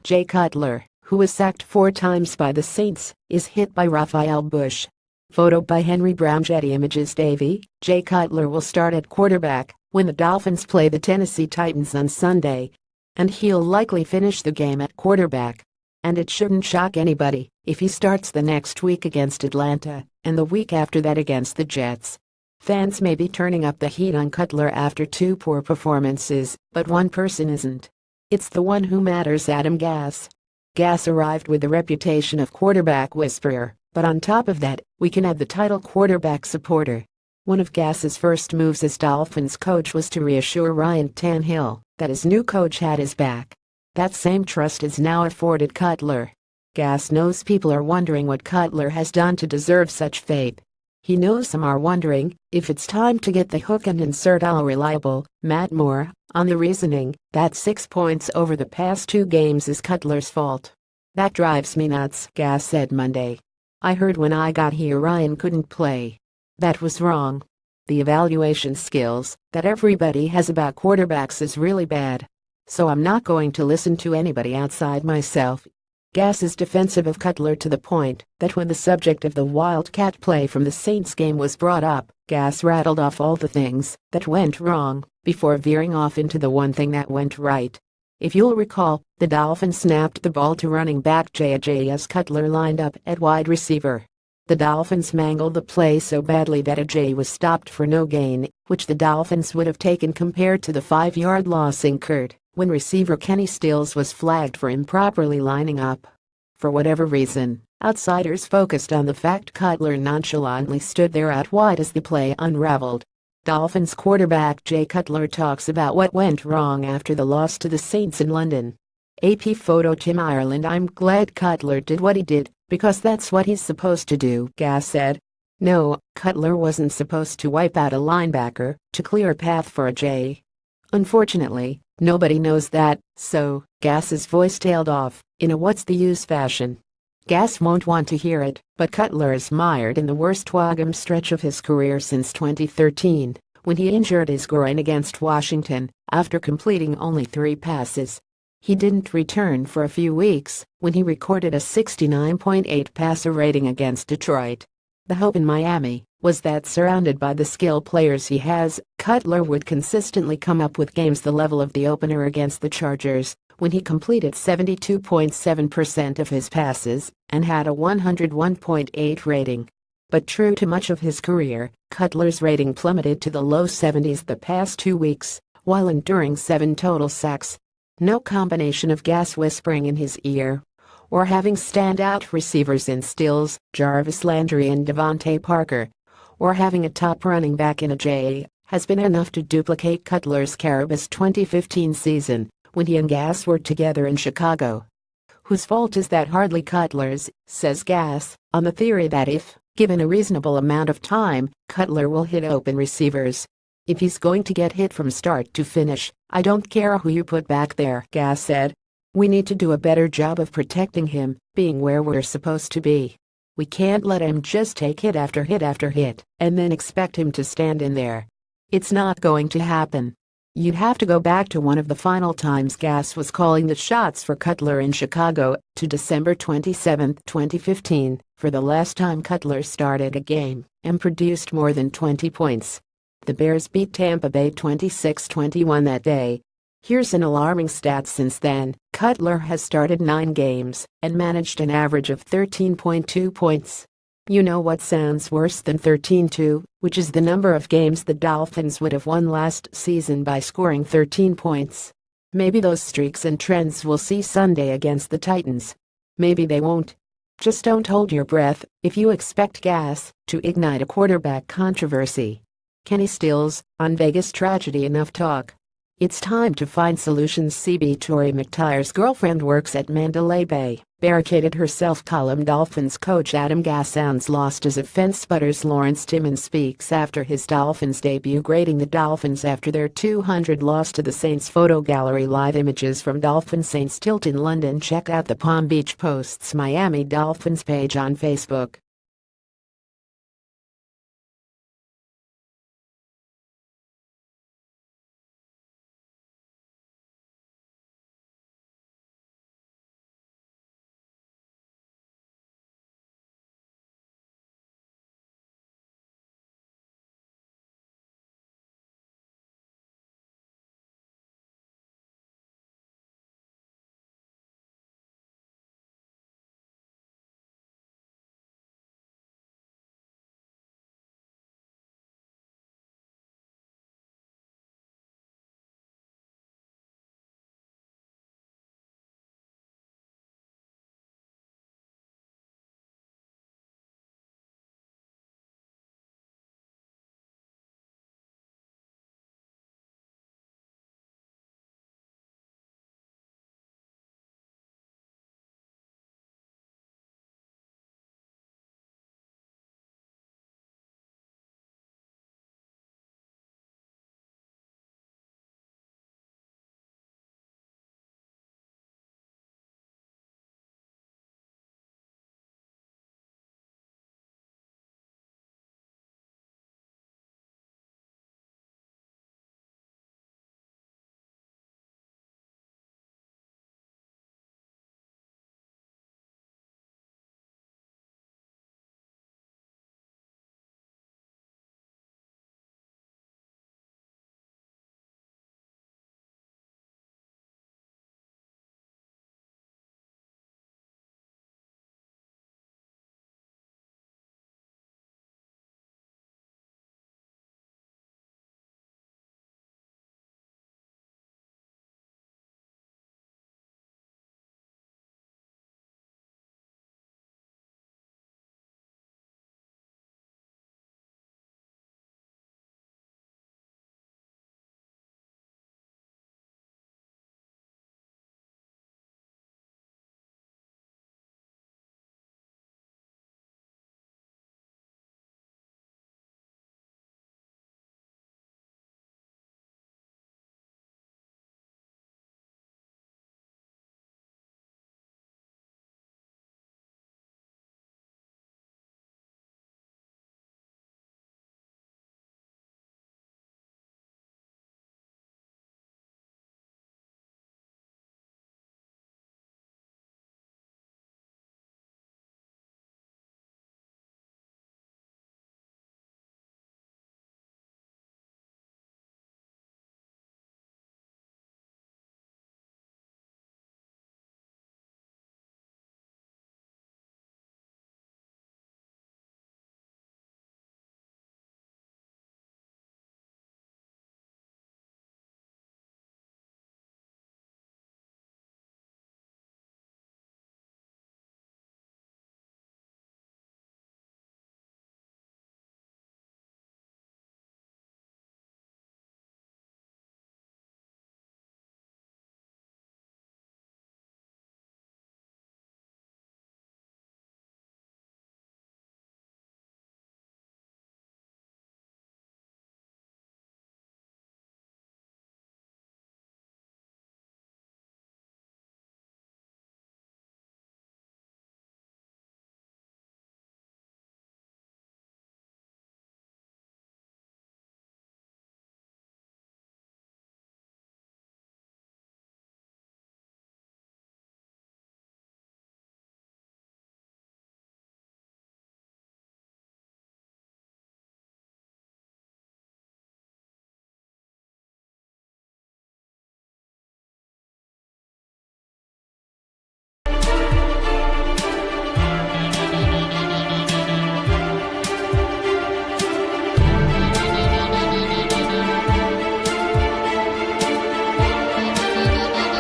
Jay Cutler, who was sacked 4 times by the Saints, is hit by Rafael Bush. Photo by Henry BrowneGet. Images. Davey, Jay Cutler will start at quarterback when the Dolphins play the Tennessee Titans on Sunday. And he'll likely finish the game at quarterback. And it shouldn't shock anybody if he starts the next week against Atlanta and the week after that against the Jets. Fans may be turning up the heat on Cutler after 2 poor performances, but one person isn't. It's the one who matters: Adam Gase. Gase arrived with the reputation of quarterback whisperer, but on top of that, we can add the title quarterback supporter. One of Gase's first moves as Dolphins coach was to reassure Ryan Tannehill that his new coach had his back. That same trust is now afforded Cutler. Gase knows people are wondering what Cutler has done to deserve such faith. He knows some are wondering if it's time to get the hook and insert all reliable Matt Moore on the reasoning that 6 points over the past 2 games is Cutler's fault. "That drives me nuts," Gase said Monday. "I heard when I got here Ryan couldn't play. That was wrong. The evaluation skills that everybody has about quarterbacks is really bad. So I'm not going to listen to anybody outside myself." Gase is defensive of Cutler to the point that when the subject of the Wildcat play from the Saints game was brought up, Gase rattled off all the things that went wrong before veering off into the one thing that went right. If you'll recall, the Dolphins snapped the ball to running back Jay as Cutler lined up at wide receiver. The Dolphins mangled the play so badly that Ajay was stopped for no gain, which the Dolphins would have taken compared to the 5-yard loss incurred when receiver Kenny Stills was flagged for improperly lining up. For whatever reason, outsiders focused on the fact Cutler nonchalantly stood there out wide as the play unraveled. Dolphins quarterback Jay Cutler talks about what went wrong after the loss to the Saints in London. AP photo. Tim Ireland. "I'm glad Cutler did what he did, because that's what he's supposed to do," Gase said. No, Cutler wasn't supposed to wipe out a linebacker to clear a path for Ajay. Unfortunately, nobody knows that, so Gase's voice tailed off in a what's the use fashion. Gase won't want to hear it, but Cutler is mired in the worst Wagam stretch of his career since 2013, when he injured his groin against Washington after completing only 3 passes. He didn't return for a few weeks when he recorded a 69.8 passer rating against Detroit. The hope in Miami was that surrounded by the skill players he has, Cutler would consistently come up with games the level of the opener against the Chargers, when he completed 72.7% of his passes and had a 101.8 rating. But true to much of his career, Cutler's rating plummeted to the low 70s the past 2 weeks, while enduring 7 total sacks. No combination of Gase whispering in his ear or having standout receivers in Stills, Jarvis Landry and Devontae Parker, or having a top running back in Ajay has been enough to duplicate Cutler's Caribous 2015 season when he and Gase were together in Chicago. "Whose fault is that? Hardly Cutler's," says Gase, on the theory that if given a reasonable amount of time, Cutler will hit open receivers. "If he's going to get hit from start to finish, I don't care who you put back there," Gase said. "We need to do a better job of protecting him, being where we're supposed to be. We can't let him just take hit after hit after hit and then expect him to stand in there. It's not going to happen." You'd have to go back to one of the final times Gase was calling the shots for Cutler in Chicago, to December 27, 2015, for the last time Cutler started a game and produced more than 20 points. The Bears beat Tampa Bay 26-21 that day. Here's an alarming stat since then: Cutler has started 9 games and managed an average of 13.2 points. You know what sounds worse than 13-2, which is the number of games the Dolphins would have won last season by scoring 13 points. Maybe those streaks and trends we'll see Sunday against the Titans. Maybe they won't. Just don't hold your breath if you expect Gase to ignite a quarterback controversy. Kenny Stills, on Vegas tragedy. Enough talk. It's time to find solutions. CB Torrey McTire's girlfriend works at Mandalay Bay, barricaded herself. Column. Dolphins coach Adam Gase sounds lost as offense sputters. Lawrence Timmons speaks after his Dolphins debut, grading the Dolphins after their 200 loss to the Saints. Photo gallery. Live images from Dolphin Saints tilt in London. Check out the Palm Beach Post's Miami Dolphins page on Facebook.